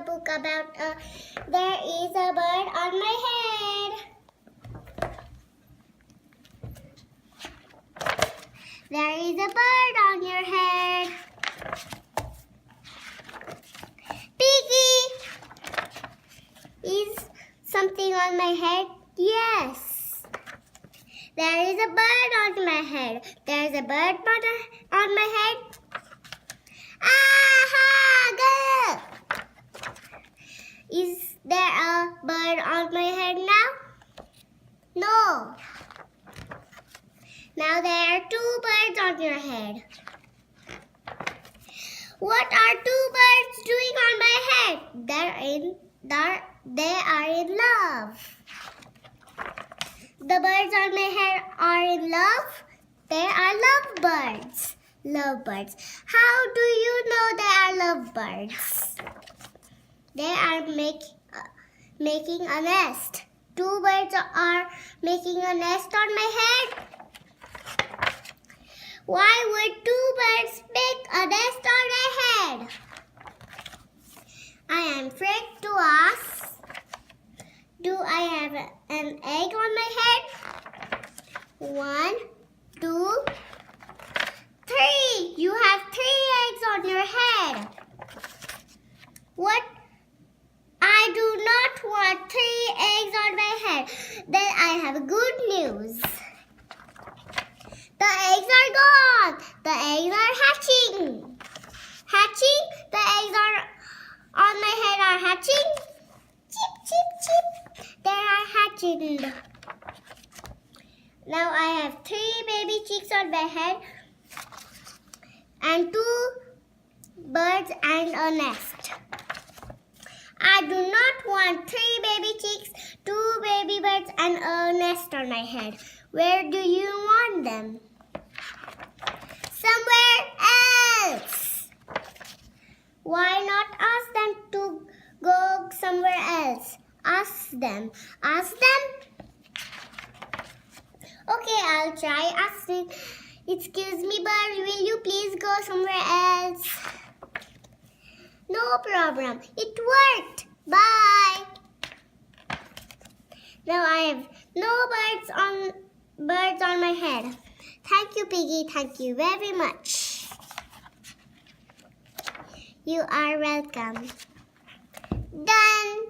book about there is a bird on my head. There is a bird on your head. Piggy, is something on my head? Yes. There is a bird on my head. There is a bird on my head. Aha! Go! Is there a bird on my head now? No. Now there are two birds on your head. What are two birds doing on my head? They are in love. The birds on my head are in love. They are lovebirds. Lovebirds. How do you know they are lovebirds? They are making a nest. Two birds are making a nest on my head. Why would two birds make a nest on my head? I am afraid to ask. Do I have an egg on my head? 1, 2, 3. You have 3 eggs on your head. What? I do not want 3 eggs on my head. Then I have good news. The eggs are gone. The eggs are hatching. Hatching? The eggs on my head are hatching. Chip, chip, chip. They are hatching. Now I have 3 baby chicks on my head and 2 birds and a nest. I do not want 3 baby chicks, 2 baby birds and a nest on my head. Where do you want them? Somewhere else. Why not ask them to go somewhere else? Ask them. Ask them? Okay, I'll try asking. Excuse me, bird, will you please go somewhere else? No problem. It worked. Bye. Now I have no birds on my head. Thank you, Piggy. Thank you very much. You are welcome. Done.